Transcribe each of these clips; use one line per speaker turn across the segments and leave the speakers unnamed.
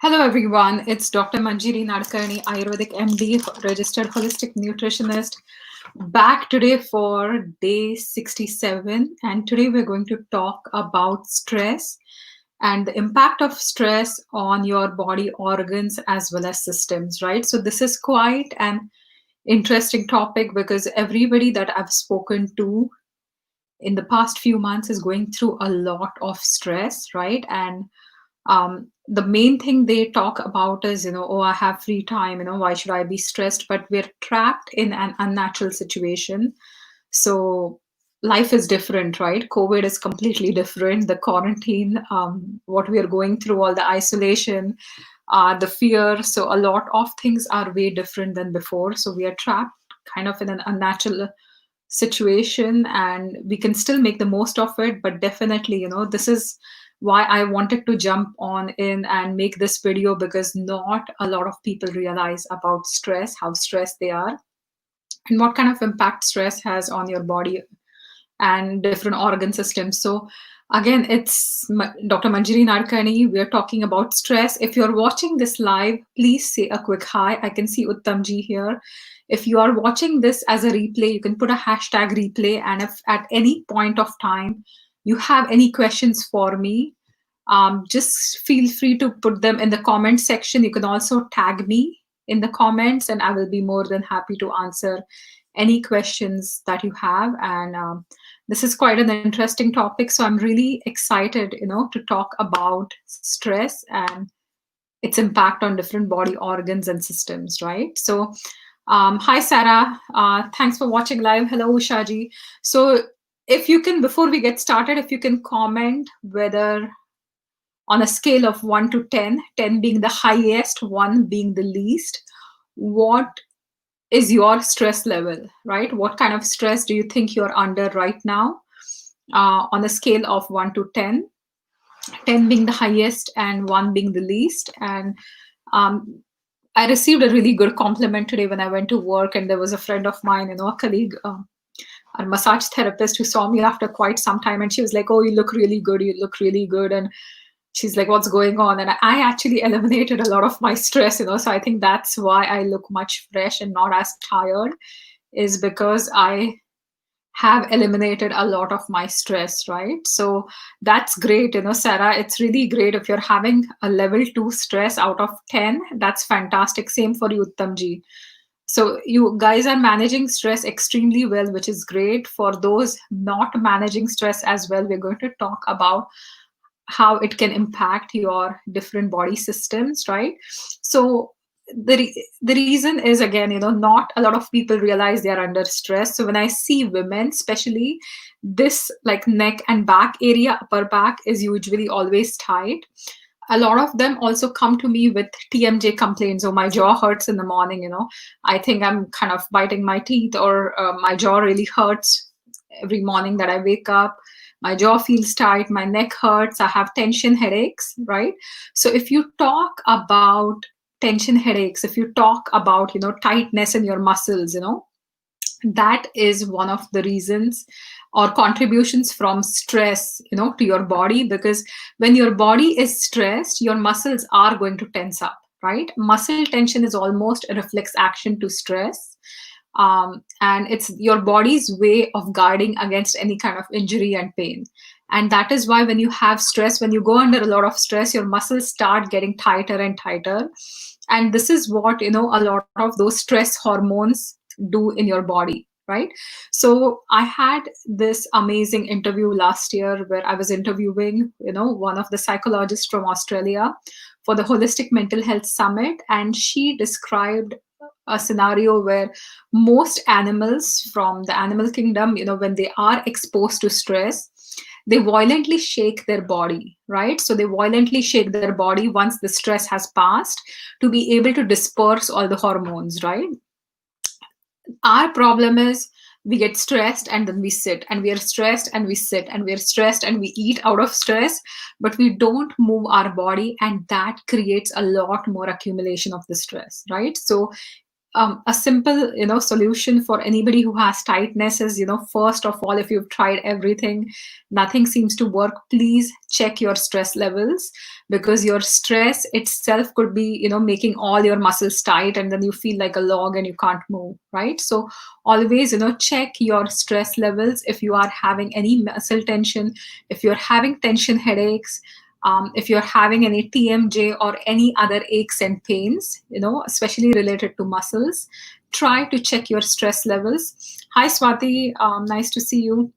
Hello everyone, it's Dr. Manjiri Nadkarni, Ayurvedic MD, registered holistic nutritionist, back today for day 67. And today we're going to talk about stress and the impact of stress on your body organs as well as systems, right? So this is quite an interesting topic because everybody that I've spoken to in the past few months is going through a lot of stress, right? And the main thing they talk about is, oh, I have free time, why should I be stressed? But we're trapped in an unnatural situation. So life is different, right? COVID is completely different. The quarantine, what we are going through, all the isolation, the fear. So a lot of things are way different than before. So we are trapped kind of in an unnatural situation, and we can still make the most of it. But definitely, this is why I wanted to jump on in and make this video, because not a lot of people realize about stress, how stressed they are, and what kind of impact stress has on your body and different organ systems. So again, it's Dr. Manjiri Nadkarni. We're talking about stress. If you're watching this live, please say a quick hi. I can see Uttamji here. If you are watching this as a replay, you can put a hashtag replay. And if at any point of time you have any questions for me, just feel free to put them in the comment section. You can also tag me in the comments, and I will be more than happy to answer any questions that you have. And this is quite an interesting topic, so I'm really excited, to talk about stress and its impact on different body organs and systems, right? So hi Sarah, thanks for watching live. Hello Ushaji. So if you can, before we get started, if you can comment whether on a scale of 1 to 10, 10 being the highest, 1 being the least, what is your stress level, right? What kind of stress do you think you're under right now, on a scale of 1 to 10, 10 being the highest and 1 being the least? And um, I received a really good compliment today when I went to work, and there was a friend of mine, a colleague, a massage therapist, who saw me after quite some time, and she was like, "Oh, you look really good. You look really good." And she's like, "What's going on?" And I actually eliminated a lot of my stress, so I think that's why I look much fresh and not as tired, is because I have eliminated a lot of my stress, right? So that's great, Sarah. It's really great if you're having a level 2 stress out of 10. That's fantastic. Same for you, Uttamji. So you guys are managing stress extremely well, which is great. For those not managing stress as well, we're going to talk about how it can impact your different body systems, right? So the reason is, again, not a lot of people realize they are under stress. So when I see women, especially, this like neck and back area, upper back, is usually always tight. A lot of them also come to me with TMJ complaints. Oh, my jaw hurts in the morning, I think I'm kind of biting my teeth, or my jaw really hurts every morning that I wake up. My jaw feels tight, my neck hurts, I have tension headaches, right? So if you talk about tension headaches, if you talk about, tightness in your muscles, that is one of the reasons or contributions from stress, to your body. Because when your body is stressed, your muscles are going to tense up, right? Muscle tension is almost a reflex action to stress. And it's your body's way of guarding against any kind of injury and pain. And that is why when you have stress, when you go under a lot of stress, your muscles start getting tighter and tighter. And this is what, a lot of those stress hormones do in your body, right? So I had this amazing interview last year where I was interviewing, one of the psychologists from Australia for the Holistic Mental Health Summit. And she described a scenario where most animals from the animal kingdom, when they are exposed to stress, they violently shake their body, right? So they violently shake their body once the stress has passed, to be able to disperse all the hormones, right? Our problem is, we get stressed and then we sit, and we are stressed and we sit, and we are stressed and we eat out of stress, but we don't move our body, and that creates a lot more accumulation of the stress, right? So a simple, solution for anybody who has tightness is, first of all, if you've tried everything, nothing seems to work, please check your stress levels, because your stress itself could be, making all your muscles tight, and then you feel like a log and you can't move, right? So always, check your stress levels. If you are having any muscle tension, if you're having tension headaches, if you're having any TMJ or any other aches and pains, especially related to muscles, try to check your stress levels. Hi, Swati. Nice to see you.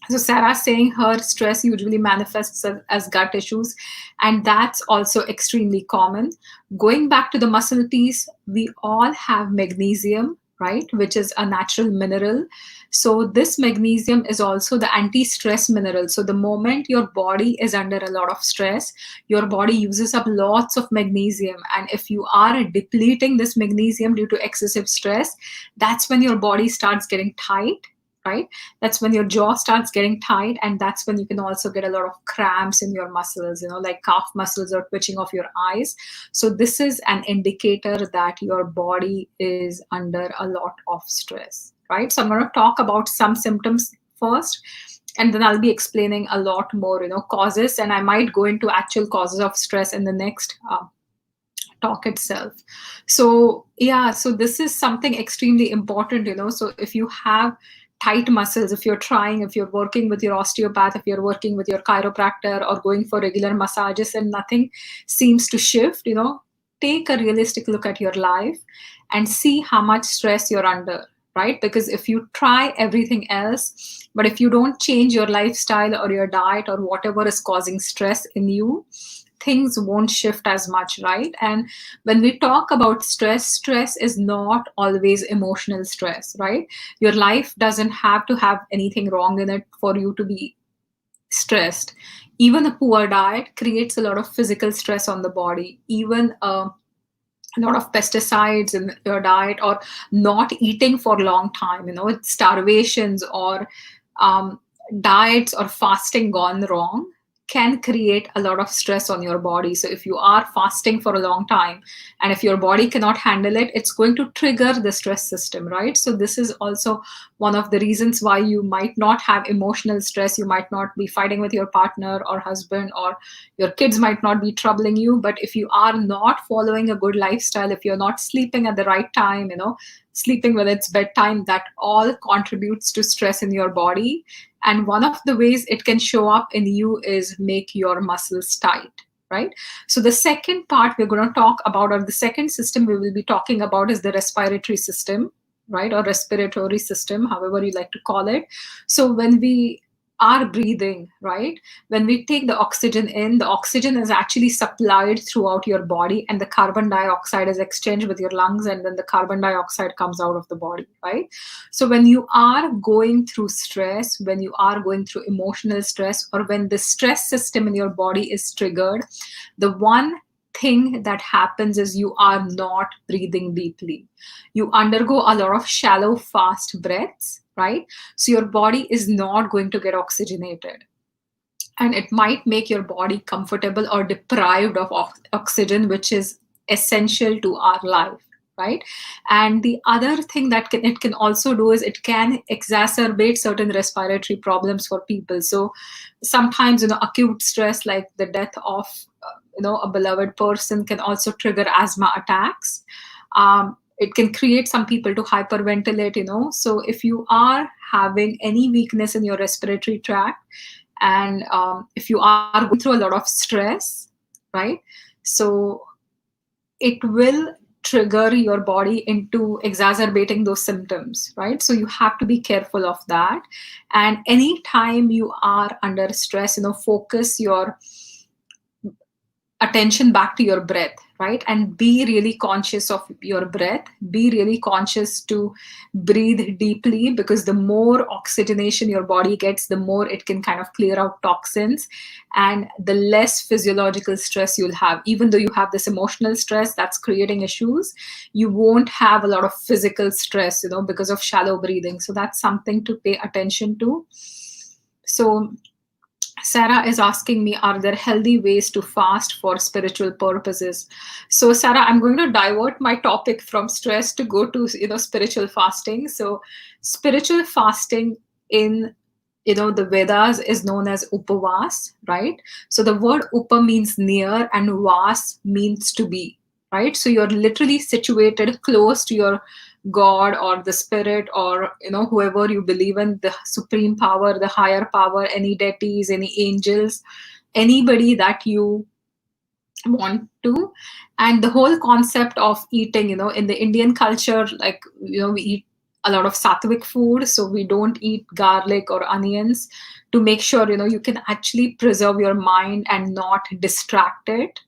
So Sarah's saying her stress usually manifests as gut issues, and that's also extremely common. Going back to the muscle piece, we all have magnesium, right, which is a natural mineral. So this magnesium is also the anti-stress mineral. So the moment your body is under a lot of stress, your body uses up lots of magnesium. And if you are depleting this magnesium due to excessive stress, that's when your body starts getting tight, right? That's when your jaw starts getting tight, and that's when you can also get a lot of cramps in your muscles, like calf muscles or twitching of your eyes. So this is an indicator that your body is under a lot of stress, right? So I'm going to talk about some symptoms first, and then I'll be explaining a lot more, causes, and I might go into actual causes of stress in the next talk itself. So yeah, so this is something extremely important, so if you have tight muscles, if you're working with your osteopath, if you're working with your chiropractor or going for regular massages and nothing seems to shift, take a realistic look at your life and see how much stress you're under, right? Because if you try everything else, but if you don't change your lifestyle or your diet or whatever is causing stress in you, things won't shift as much, right? And when we talk about stress, stress is not always emotional stress, right? Your life doesn't have to have anything wrong in it for you to be stressed. Even a poor diet creates a lot of physical stress on the body. Even a lot of pesticides in your diet, or not eating for a long time, starvations, or um, diets or fasting gone wrong can create a lot of stress on your body. So if you are fasting for a long time and if your body cannot handle it, it's going to trigger the stress system, right? So this is also one of the reasons why you might not have emotional stress. You might not be fighting with your partner or husband, or your kids might not be troubling you. But if you are not following a good lifestyle, if you're not sleeping at the right time, sleeping when it's bedtime, that all contributes to stress in your body. And one of the ways it can show up in you is make your muscles tight, right? So the second part we're going to talk about, or the second system we will be talking about, is the respiratory system, right? Or respiratory system, however you like to call it. So when we are breathing, right? When we take the oxygen in, the oxygen is actually supplied throughout your body, and the carbon dioxide is exchanged with your lungs, and then the carbon dioxide comes out of the body, right? So when you are going through stress, when you are going through emotional stress, or when the stress system in your body is triggered, the one thing that happens is you are not breathing deeply. You undergo a lot of shallow, fast breaths, right? So your body is not going to get oxygenated. And it might make your body comfortable or deprived of oxygen, which is essential to our life, right? And the other thing that it can also do is it can exacerbate certain respiratory problems for people. So sometimes, acute stress like the death of a beloved person can also trigger asthma attacks. It can create some people to hyperventilate, so if you are having any weakness in your respiratory tract, and if you are going through a lot of stress, right, so it will trigger your body into exacerbating those symptoms, right? So you have to be careful of that. And anytime you are under stress, focus your attention back to your breath, right? And be really conscious of your breath. Be really conscious to breathe deeply, because the more oxygenation your body gets, the more it can kind of clear out toxins, and the less physiological stress you'll have. Even though you have this emotional stress that's creating issues, you won't have a lot of physical stress, because of shallow breathing. So that's something to pay attention to. So Sarah is asking me, are there healthy ways to fast for spiritual purposes? So, Sarah, I'm going to divert my topic from stress to go to, spiritual fasting. So, spiritual fasting in, the Vedas is known as upavas, right? So the word upa means near and vas means to be, right? So you're literally situated close to your God or the spirit, or whoever you believe in, the supreme power, the higher power, any deities, any angels, anybody that you want to. And the whole concept of eating, in the Indian culture, like, we eat a lot of sattvic food, so we don't eat garlic or onions, to make sure you can actually preserve your mind and not distract it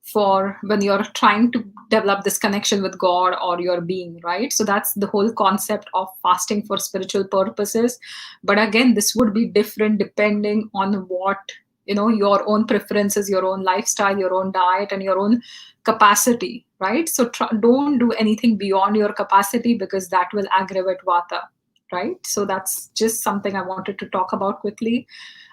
for when you're trying to develop this connection with God or your being, right? So that's the whole concept of fasting for spiritual purposes. But again, this would be different depending on what, your own preferences, your own lifestyle, your own diet, and your own capacity, right? So don't do anything beyond your capacity, because that will aggravate vata, right? So that's just something I wanted to talk about quickly.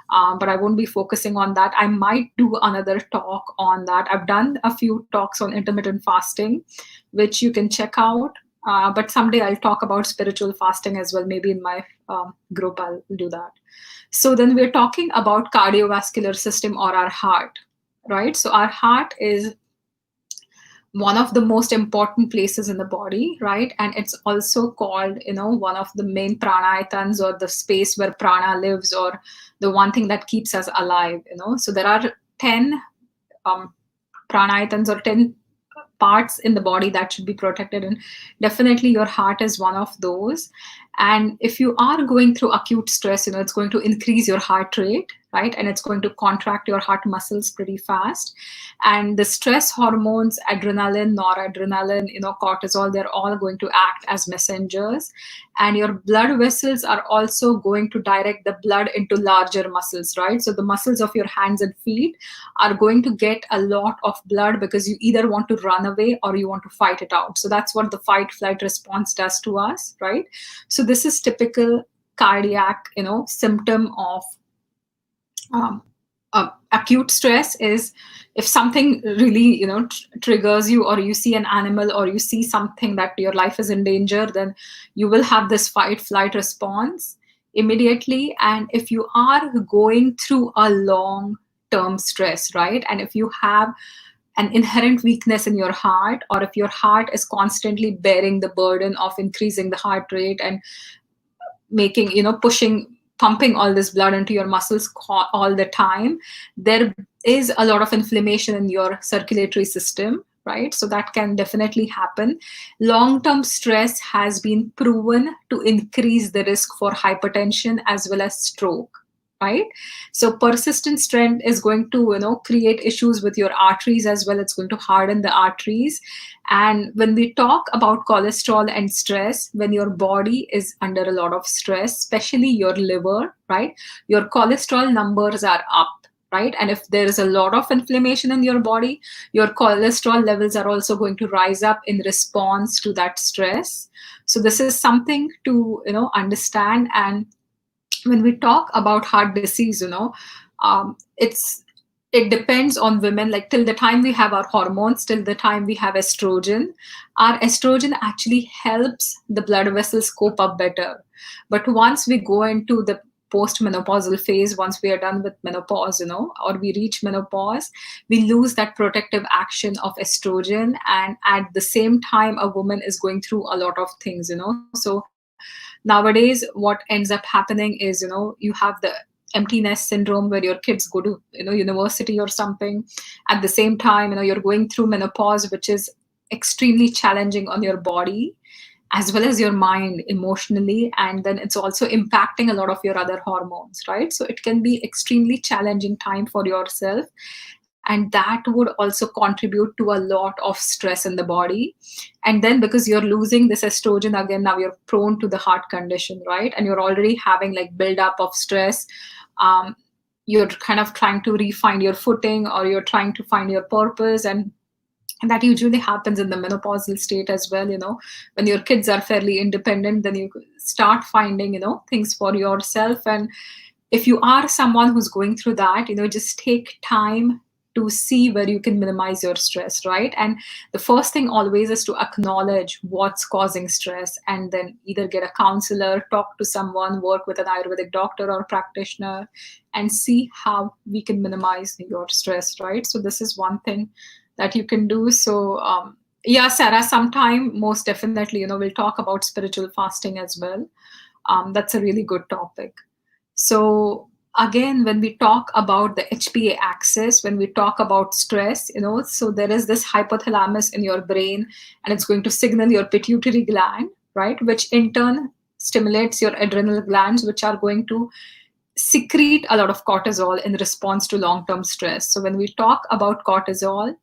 But I won't be focusing on that. I might do another talk on that. I've done a few talks on intermittent fasting, which you can check out. But someday I'll talk about spiritual fasting as well. Maybe in my group, I'll do that. So then we're talking about cardiovascular system, or our heart, right? So our heart is one of the most important places in the body, right? And it's also called, one of the main pranayatans, or the space where prana lives, or the one thing that keeps us alive, So there are 10 pranayatans, or 10 parts in the body that should be protected, and definitely your heart is one of those. And if you are going through acute stress, it's going to increase your heart rate, right? And it's going to contract your heart muscles pretty fast. And the stress hormones, adrenaline, noradrenaline, cortisol, they're all going to act as messengers. And your blood vessels are also going to direct the blood into larger muscles, right? So the muscles of your hands and feet are going to get a lot of blood, because you either want to run away or you want to fight it out. So that's what the fight flight response does to us, right? So this is typical cardiac, symptom of acute stress. Is if something really triggers you, or you see an animal, or you see something that your life is in danger, then you will have this fight flight response immediately. And if you are going through a long term stress, right, and if you have an inherent weakness in your heart, or if your heart is constantly bearing the burden of increasing the heart rate and making, pumping all this blood into your muscles all the time, there is a lot of inflammation in your circulatory system, right? So that can definitely happen. Long-term stress has been proven to increase the risk for hypertension as well as stroke, right? So persistent stress is going to create issues with your arteries as well. It's going to harden the arteries. And when we talk about cholesterol and stress, when your body is under a lot of stress, especially your liver, right, your cholesterol numbers are up, right? And if there is a lot of inflammation in your body, your cholesterol levels are also going to rise up in response to that stress. So this is something to understand. And when we talk about heart disease, it depends on women. Like, till the time we have our hormones, till the time we have estrogen, our estrogen actually helps the blood vessels cope up better. But once we go into the postmenopausal phase, once we are done with menopause, or we reach menopause, we lose that protective action of estrogen. And at the same time, a woman is going through a lot of things, So nowadays, what ends up happening is, you have the empty nest syndrome, where your kids go to university or something. At the same time, you're going through menopause, which is extremely challenging on your body as well as your mind emotionally. And then it's also impacting a lot of your other hormones, right? So it can be extremely challenging time for yourself, and that would also contribute to a lot of stress in the body. And then, because you're losing this estrogen again, now you're prone to the heart condition, right? And you're already having like buildup of stress. You're kind of trying to refine your footing, or you're trying to find your purpose. And that usually happens in the menopausal state as well. When your kids are fairly independent, then you start finding things for yourself. And if you are someone who's going through that, just take time to see where you can minimize your stress, right? And the first thing always is to acknowledge what's causing stress, and then either get a counselor, talk to someone, work with an Ayurvedic doctor or practitioner, and see how we can minimize your stress, right? So this is one thing that you can do. So yeah, Sarah, sometime most definitely, we'll talk about spiritual fasting as well. That's a really good topic. So again, when we talk about the HPA axis, when we talk about stress, so there is this hypothalamus in your brain, and it's going to signal your pituitary gland, right? Which in turn stimulates your adrenal glands, which are going to secrete a lot of cortisol in response to long-term stress. So when we talk about cortisol,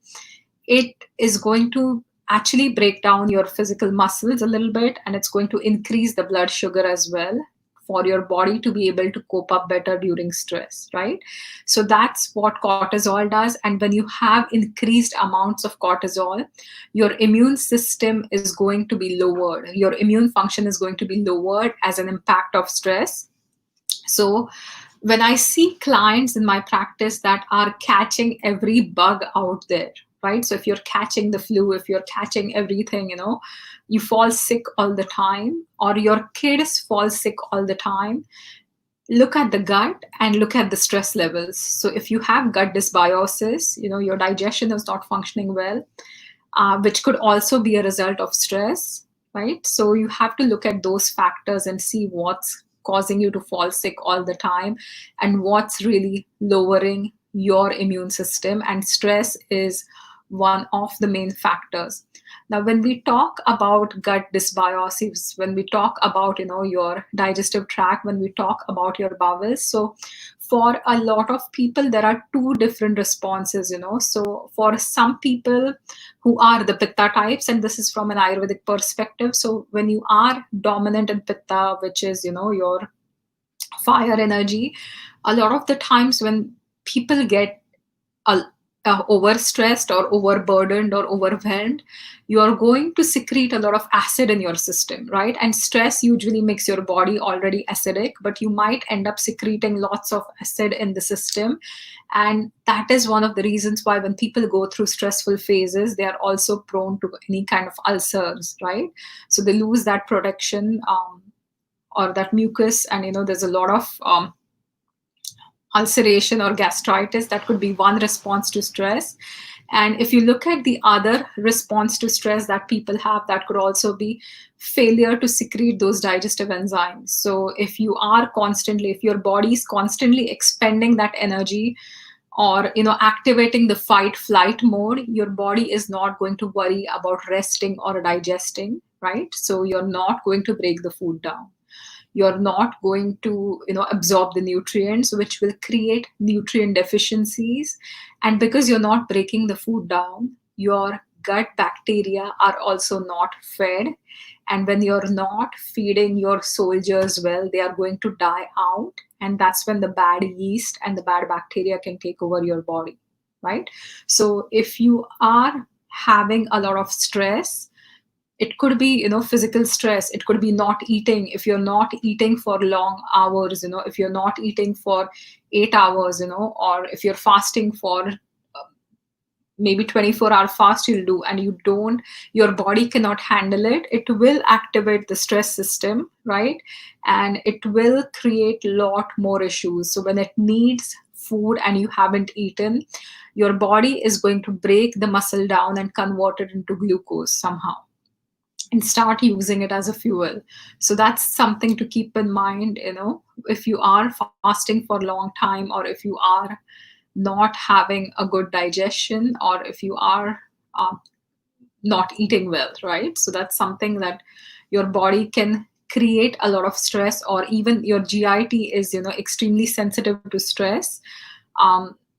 it is going to actually break down your physical muscles a little bit, and it's going to increase the blood sugar as well for your body to be able to cope up better during stress, right? So that's what cortisol does. And when you have increased amounts of cortisol, your immune system is going to be lowered, your immune function is going to be lowered as an impact of stress. So when I see clients in my practice that are catching every bug out there, right? So if you're catching the flu, if you're catching everything, you fall sick all the time, or your kids fall sick all the time, look at the gut and look at the stress levels. So if you have gut dysbiosis, your digestion is not functioning well, which could also be a result of stress, right? So you have to look at those factors and see what's causing you to fall sick all the time and what's really lowering your immune system. And stress is one of the main factors. Now, when we talk about gut dysbiosis, when we talk about, your digestive tract, when we talk about your bowels, so for a lot of people, there are two different responses, So for some people who are the pitta types, and this is from an Ayurvedic perspective. So when you are dominant in pitta, which is, your fire energy, a lot of the times when people get a overstressed or overburdened or overwhelmed, you are going to secrete a lot of acid in your system, right? And stress usually makes your body already acidic, but you might end up secreting lots of acid in the system. And that is one of the reasons why when people go through stressful phases, they are also prone to any kind of ulcers, right? So they lose that protection or that mucus, and there's a lot of ulceration or gastritis. That could be one response to stress. And if you look at the other response to stress that people have, that could also be failure to secrete those digestive enzymes. So if your body is constantly expending that energy, or activating the fight flight mode, your body is not going to worry about resting or digesting, right? So you're not going to break the food down, you're not going to absorb the nutrients, which will create nutrient deficiencies. And because you're not breaking the food down, your gut bacteria are also not fed. And when you're not feeding your soldiers well, they are going to die out. And that's when the bad yeast and the bad bacteria can take over your body, right? So if you are having a lot of stress, it could be physical stress, it could be not eating. If you're not eating for long hours, if you're not eating for 8 hours, or if you're fasting for maybe 24-hour fast you'll do, and your body cannot handle it, it will activate the stress system, right? And it will create a lot more issues. So when it needs food and you haven't eaten, your body is going to break the muscle down and convert it into glucose somehow and start using it as a fuel. So that's something to keep in mind, if you are fasting for a long time, or if you are not having a good digestion, or if you are not eating well, right? So that's something that your body can create a lot of stress, or even your GIT is extremely sensitive to stress.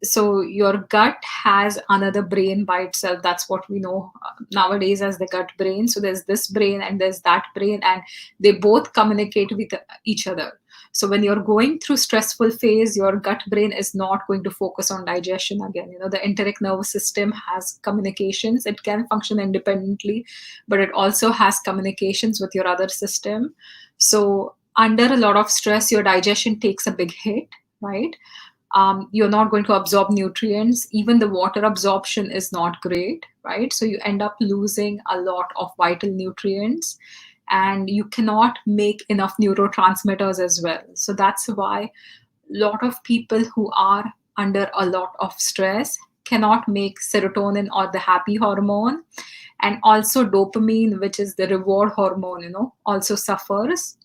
So your gut has another brain by itself. That's what we know nowadays as the gut brain. So there's this brain and there's that brain, and they both communicate with each other. So when you're going through stressful phase, your gut brain is not going to focus on digestion again. The enteric nervous system has communications. It can function independently, but it also has communications with your other system. So under a lot of stress, your digestion takes a big hit, right? You're not going to absorb nutrients. Even the water absorption is not great, right? So you end up losing a lot of vital nutrients, and you cannot make enough neurotransmitters as well. So that's why a lot of people who are under a lot of stress cannot make serotonin or the happy hormone, and also dopamine, which is the reward hormone, also suffers.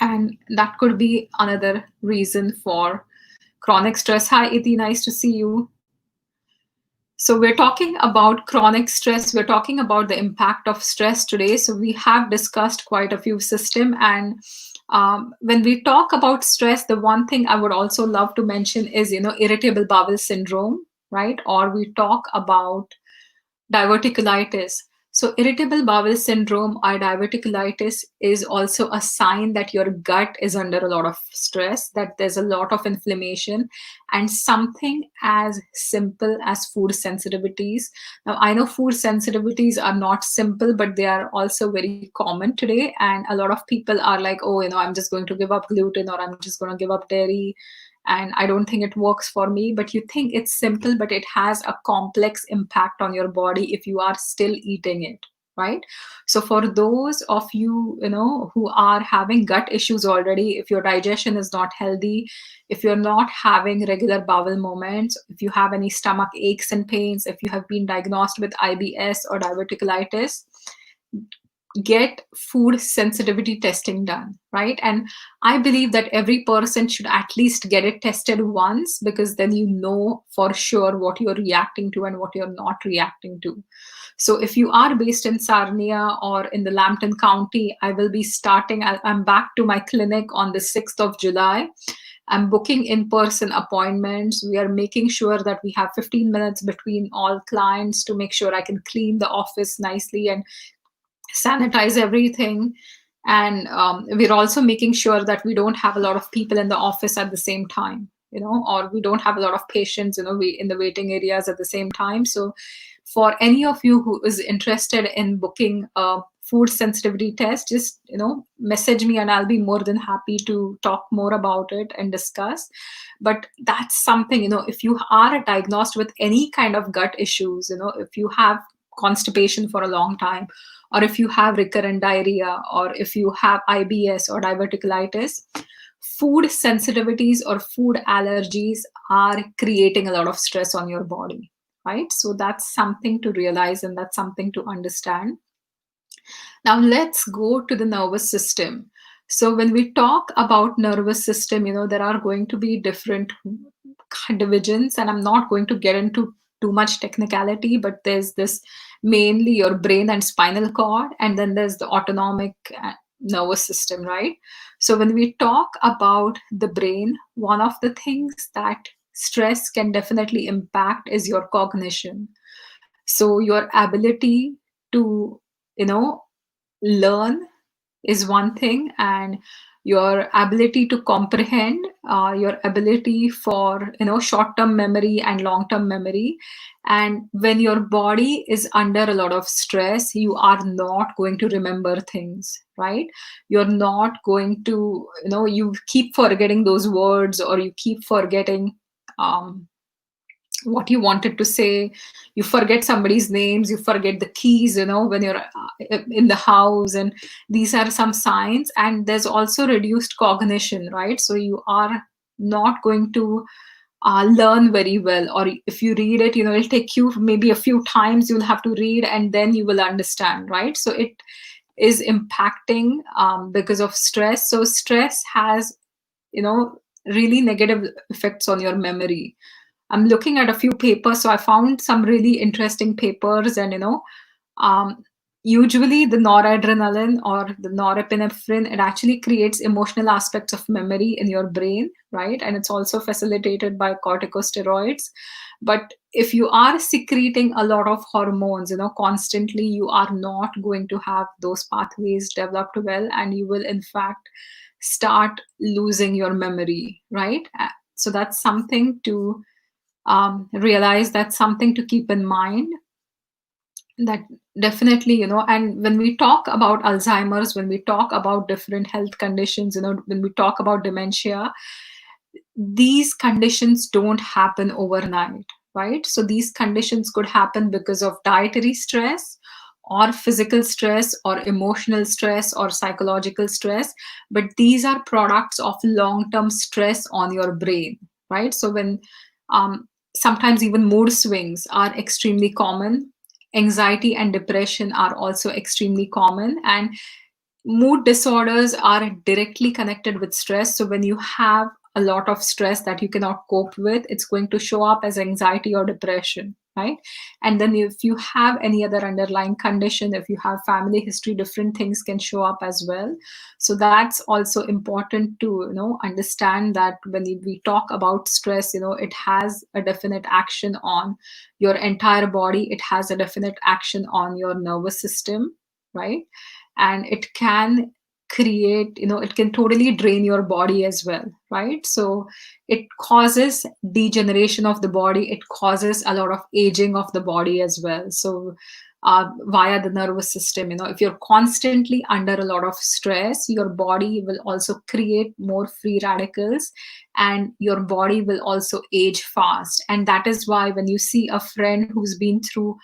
And that could be another reason for chronic stress. Hi, Iti, nice to see you. So, we're talking about chronic stress. We're talking about the impact of stress today. So, we have discussed quite a few systems. And when we talk about stress, the one thing I would also love to mention is, irritable bowel syndrome, right? Or we talk about diverticulitis. So, irritable bowel syndrome or diverticulitis is also a sign that your gut is under a lot of stress, that there's a lot of inflammation, and something as simple as food sensitivities. Now, I know food sensitivities are not simple, but they are also very common today. And a lot of people are like, oh, I'm just going to give up gluten, or I'm just going to give up dairy, and I don't think it works for me. But you think it's simple, but it has a complex impact on your body if you are still eating it, right? So for those of you, who are having gut issues already, if your digestion is not healthy, if you're not having regular bowel movements, if you have any stomach aches and pains, if you have been diagnosed with IBS or diverticulitis, get food sensitivity testing done, right? And I believe that every person should at least get it tested once, because then you know for sure what you're reacting to and what you're not reacting to. So if you are based in Sarnia or in the Lambton County, I will be starting, I'm back to my clinic on the 6th of July. I'm booking in-person appointments. We are making sure that we have 15 minutes between all clients to make sure I can clean the office nicely and sanitize everything. And we're also making sure that we don't have a lot of people in the office at the same time, or we don't have a lot of patients, we in the waiting areas at the same time. So for any of you who is interested in booking a food sensitivity test, just message me, and I'll be more than happy to talk more about it and discuss. But that's something, if you are diagnosed with any kind of gut issues, if you have constipation for a long time, or if you have recurrent diarrhea, or if you have IBS or diverticulitis, food sensitivities or food allergies are creating a lot of stress on your body, right? So that's something to realize, and that's something to understand. Now let's go to the nervous system. So when we talk about nervous system, there are going to be different divisions, and I'm not going to get into too much technicality, but there's this mainly your brain and spinal cord, and then there's the autonomic nervous system, right? So when we talk about the brain, one of the things that stress can definitely impact is your cognition. So your ability to, learn is one thing, and your ability to comprehend, your ability for short-term memory and long-term memory. And when your body is under a lot of stress, you are not going to remember things, right? You're not going to, you keep forgetting those words, or you keep forgetting what you wanted to say. You forget somebody's names, you forget the keys, when you're in the house. And these are some signs. And there's also reduced cognition, right? So you are not going to learn very well, or if you read it, it'll take you maybe a few times, you'll have to read, and then you will understand, right? So it is impacting because of stress. So stress has really negative effects on your memory. I'm looking at a few papers, so I found some really interesting papers. And um, usually the noradrenaline or the norepinephrine, it actually creates emotional aspects of memory in your brain, right? And it's also facilitated by corticosteroids. But if you are secreting a lot of hormones, constantly, you are not going to have those pathways developed well, and you will in fact start losing your memory, right? So that's something to realize, that's something to keep in mind. That definitely, and when we talk about Alzheimer's, when we talk about different health conditions, when we talk about dementia, these conditions don't happen overnight, right? So these conditions could happen because of dietary stress or physical stress or emotional stress or psychological stress, but these are products of long-term stress on your brain, right? So when sometimes even mood swings are extremely common, anxiety and depression are also extremely common, and mood disorders are directly connected with stress. So when you have a lot of stress that you cannot cope with, it's going to show up as anxiety or depression, right? And then if you have any other underlying condition, if you have family history, different things can show up as well. So that's also important to understand that when we talk about stress, it has a definite action on your entire body, it has a definite action on your nervous system, right? And it can create, it can totally drain your body as well, right? So it causes degeneration of the body, it causes a lot of aging of the body as well. So via the nervous system, if you're constantly under a lot of stress, your body will also create more free radicals, and your body will also age fast. And that is why when you see a friend who's been through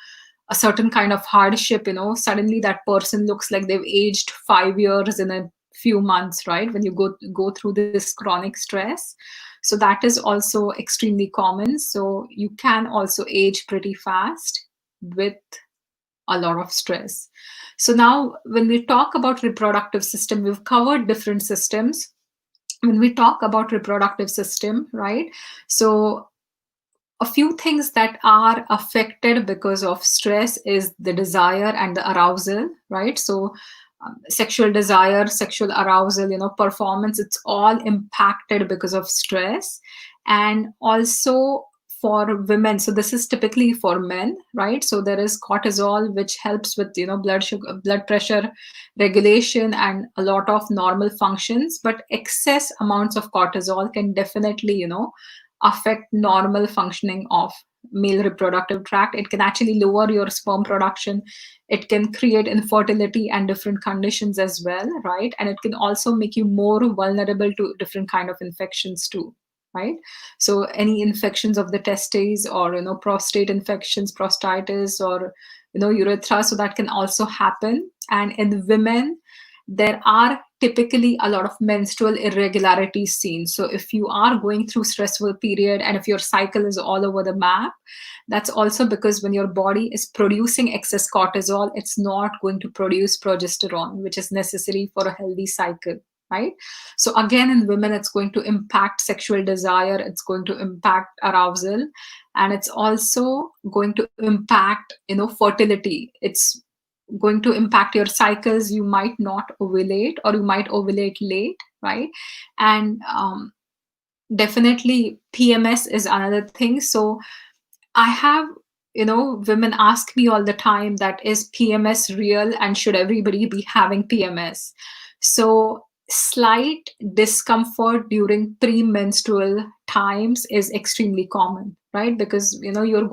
a certain kind of hardship, suddenly that person looks like they've aged 5 years in a few months, right? When you go through this chronic stress. So that is also extremely common. So you can also age pretty fast with a lot of stress. So now when we talk about reproductive system, we've covered different systems. When we talk about reproductive system, right? So a few things that are affected because of stress is the desire and the arousal, right? So sexual desire, sexual arousal, performance, it's all impacted because of stress. And also for women, so this is typically for men, right? So there is cortisol, which helps with blood sugar, blood pressure regulation and a lot of normal functions, but excess amounts of cortisol can definitely affect normal functioning of male reproductive tract. It can actually lower your sperm production, it can create infertility and different conditions as well, right? And it can also make you more vulnerable to different kind of infections too, right? So any infections of the testes, or prostate infections, prostatitis, or urethra, so that can also happen. And in women, there are typically a lot of menstrual irregularities seen. So if you are going through stressful period and if your cycle is all over the map, that's also because when your body is producing excess cortisol, it's not going to produce progesterone, which is necessary for a healthy cycle, right? So again, in women, it's going to impact sexual desire, it's going to impact arousal, and it's also going to impact fertility. It's going to impact your cycles. You might not ovulate, or you might ovulate late, right? And definitely PMS is another thing. So I have, women ask me all the time that is PMS real and should everybody be having PMS? So slight discomfort during premenstrual times is extremely common, right? Because your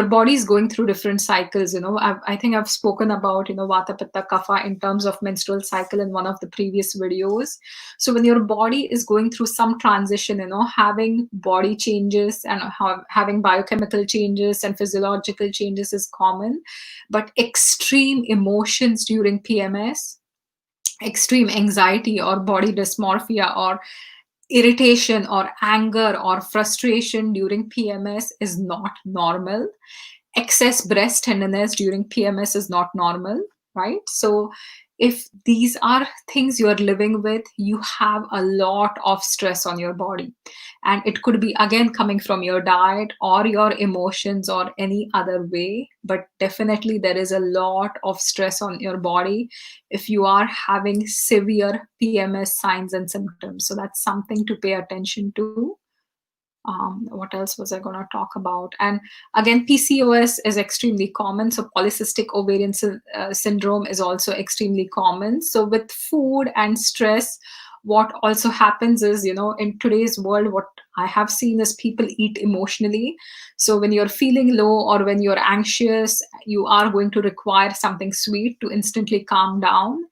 body is going through different cycles. I think I've spoken about vata pitta kapha in terms of menstrual cycle in one of the previous videos. So when your body is going through some transition, having body changes and having biochemical changes and physiological changes is common, but extreme emotions during PMS, extreme anxiety or body dysmorphia or irritation or anger or frustration during PMS is not normal. Excess breast tenderness during PMS is not normal, right? So if these are things you're living with, you have a lot of stress on your body. And it could be again coming from your diet or your emotions or any other way. But definitely there is a lot of stress on your body if you are having severe PMS signs and symptoms. So that's something to pay attention to. What else was I going to talk about? And again, PCOS is extremely common. So polycystic ovarian syndrome is also extremely common. So with food and stress, what also happens is, in today's world, what I have seen is people eat emotionally. So when you're feeling low or when you're anxious, you are going to require something sweet to instantly calm down.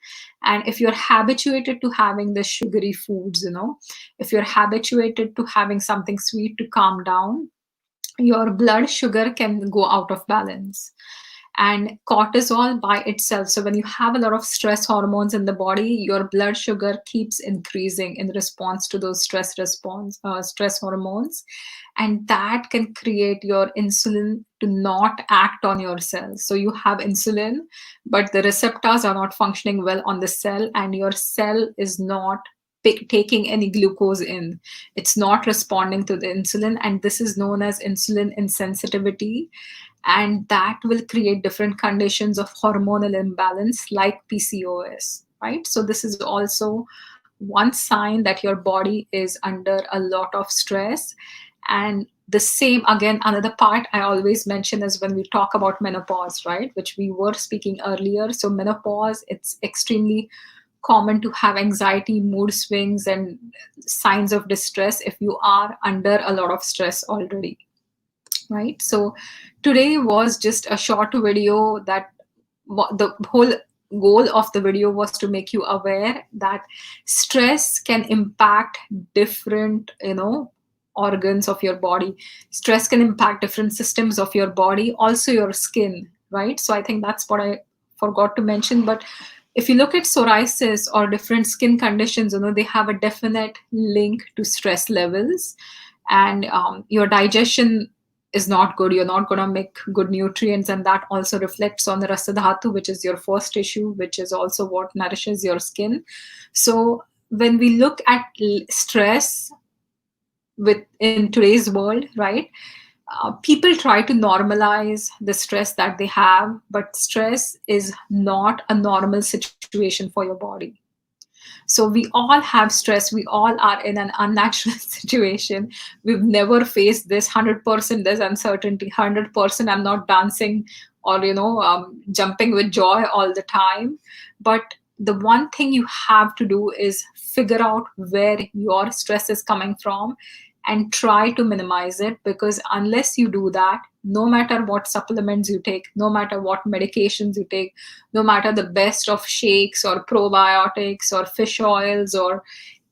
And if you're habituated to having the sugary foods, if you're habituated to having something sweet to calm down, your blood sugar can go out of balance. And cortisol by itself, so when you have a lot of stress hormones in the body, your blood sugar keeps increasing in response to those stress hormones, and that can create your insulin to not act on your cells. So you have insulin, but the receptors are not functioning well on the cell, and your cell is not taking any glucose in. It's not responding to the insulin, and this is known as insulin insensitivity. And that will create different conditions of hormonal imbalance like PCOS, right? So this is also one sign that your body is under a lot of stress. And the same, again, another part I always mention is when we talk about menopause, right, which we were speaking earlier. So menopause, it's extremely common to have anxiety, mood swings, and signs of distress if you are under a lot of stress already, right? So today was just a short video that the whole goal of the video was to make you aware that stress can impact different, organs of your body. Stress can impact different systems of your body, also your skin, right? So I think that's what I forgot to mention. But if you look at psoriasis or different skin conditions, they have a definite link to stress levels. And your digestion is not good. You're not going to make good nutrients, and that also reflects on the rasa dhatu, which is your first tissue, which is also what nourishes your skin. So when we look at stress in today's world, right, people try to normalize the stress that they have, but stress is not a normal situation for your body. So we all have stress. We all are in an unnatural situation. We've never faced this 100%. There's uncertainty. 100%. I'm not dancing or jumping with joy all the time. But the one thing you have to do is figure out where your stress is coming from and try to minimize it, because unless you do that, no matter what supplements you take, no matter what medications you take, no matter the best of shakes or probiotics or fish oils or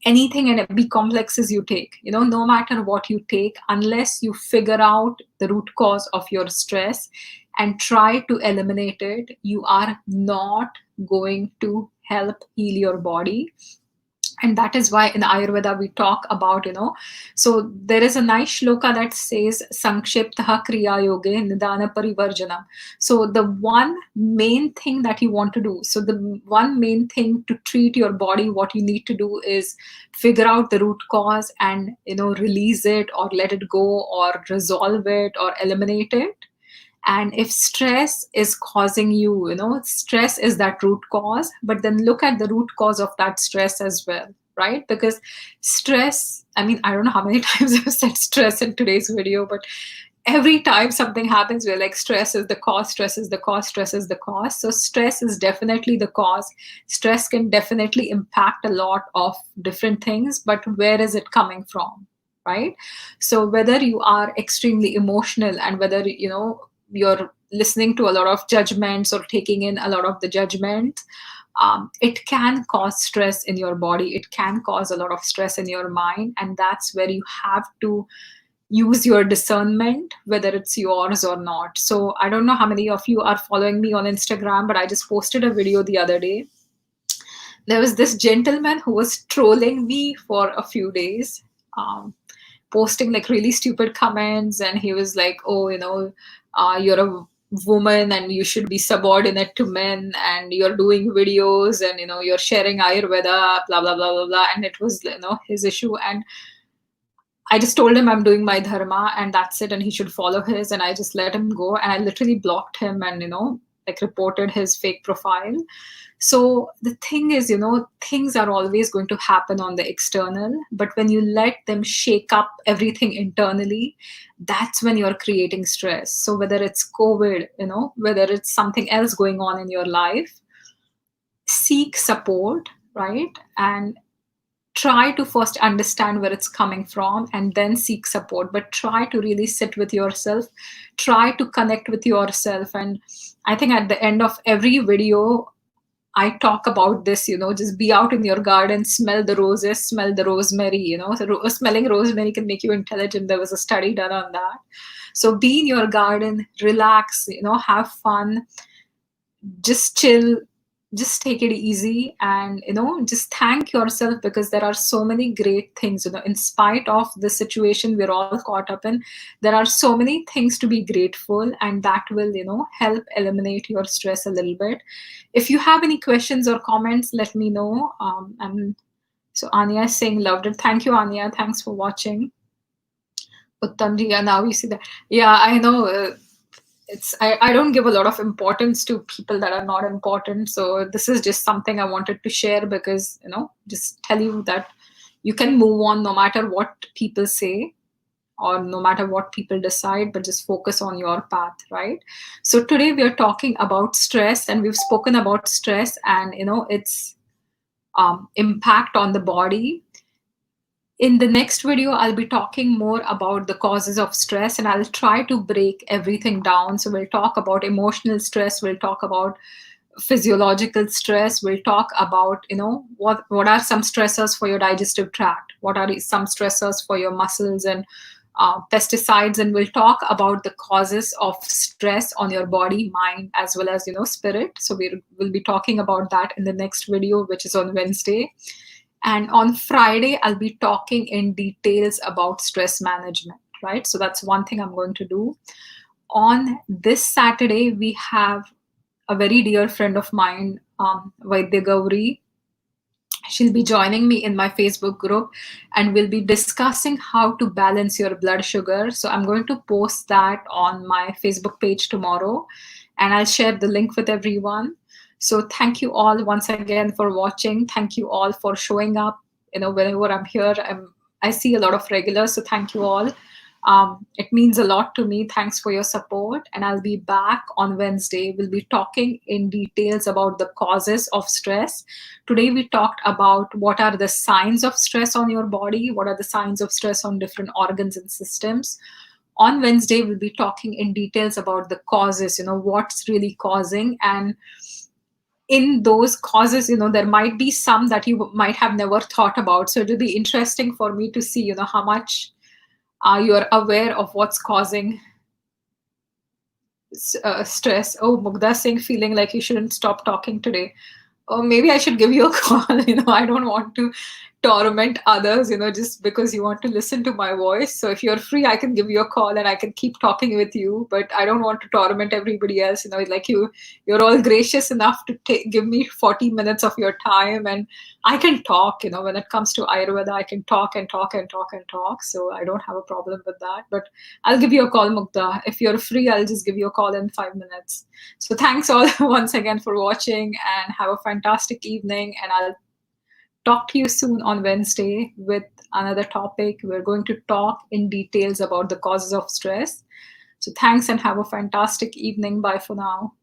anything and B complexes you take, no matter what you take, unless you figure out the root cause of your stress and try to eliminate it, you are not going to help heal your body. And that is why in Ayurveda we talk about, so there is a nice shloka that says Sankshiptaha Kriya Yoge Nidana Parivarjanam. So the one main thing that you want to do, so the one main thing to treat your body, what you need to do is figure out the root cause and, release it or let it go or resolve it or eliminate it. And if stress is causing you, stress is that root cause, but then look at the root cause of that stress as well, right? Because stress, I mean, I don't know how many times I've said stress in today's video, but every time something happens, we're like, stress is the cause, stress is the cause, stress is the cause. So stress is definitely the cause. Stress can definitely impact a lot of different things, but where is it coming from, right? So whether you are extremely emotional and whether, you're listening to a lot of judgments or taking in a lot of the judgment, it can cause stress in your body. It can cause a lot of stress in your mind. And that's where you have to use your discernment, whether it's yours or not. So I don't know how many of you are following me on Instagram, but I just posted a video the other day. There was this gentleman who was trolling me for a few days, posting like really stupid comments. And he was like, oh, you're a woman and you should be subordinate to men, and you're doing videos and, you're sharing Ayurveda, blah, blah, blah, blah, blah. And it was, his issue. And I just told him I'm doing my dharma and that's it, and he should follow his. And I just let him go. And I literally blocked him and, like reported his fake profile. So the thing is, things are always going to happen on the external, but when you let them shake up everything internally, that's when you're creating stress. So whether it's COVID, whether it's something else going on in your life, seek support, right? And try to first understand where it's coming from and then seek support, but try to really sit with yourself, try to connect with yourself. And I think at the end of every video I talk about this, just be out in your garden, smell the roses, smell the rosemary. So smelling rosemary can make you intelligent. There was a study done on that. So be in your garden, relax, have fun, just chill, just take it easy, and just thank yourself, because there are so many great things, in spite of the situation we're all caught up in. There are so many things to be grateful, and that will help eliminate your stress a little bit. If you have any questions or comments, let me know. And so Anya is saying loved it. Thank you, Anya. Thanks for watching. Uttamji, yeah, now you see that. Yeah, I know. I don't give a lot of importance to people that are not important. So this is just something I wanted to share, because, just tell you that you can move on no matter what people say or no matter what people decide, but just focus on your path, right? So today we are talking about stress, and we've spoken about stress and, its impact on the body. In the next video, I'll be talking more about the causes of stress, and I'll try to break everything down. So we'll talk about emotional stress, we'll talk about physiological stress, we'll talk about, what are some stressors for your digestive tract, what are some stressors for your muscles and pesticides, and we'll talk about the causes of stress on your body, mind, as well as, spirit. So we'll be talking about that in the next video, which is on Wednesday. And on Friday, I'll be talking in details about stress management, right? So that's one thing I'm going to do. On this Saturday, we have a very dear friend of mine, Vaidya Gauri. She'll be joining me in my Facebook group, and we'll be discussing how to balance your blood sugar. So I'm going to post that on my Facebook page tomorrow, and I'll share the link with everyone. So thank you all once again for watching. Thank you all for showing up. Whenever I'm here, I see a lot of regulars. So thank you all. It means a lot to me. Thanks for your support. And I'll be back on Wednesday. We'll be talking in details about the causes of stress. Today we talked about what are the signs of stress on your body, what are the signs of stress on different organs and systems. On Wednesday, we'll be talking in details about the causes, what's really causing. And in those causes, there might be some that you might have never thought about. So it'll be interesting for me to see, how much you're aware of what's causing stress. Oh, Mugda Singh feeling like you shouldn't stop talking today. Or maybe I should give you a call. I don't want to torment others, just because you want to listen to my voice. So if you're free, I can give you a call and I can keep talking with you, but I don't want to torment everybody else. Like you're all gracious enough to give me 40 minutes of your time, and I can talk, when it comes to Ayurveda, I can talk and talk and talk and talk. So I don't have a problem with that, but I'll give you a call, Mukta. If you're free, I'll just give you a call in 5 minutes. So thanks all once again for watching, and have a fantastic evening. And I'll talk to you soon on Wednesday with another topic. We're going to talk in details about the causes of stress. So thanks and have a fantastic evening. Bye for now.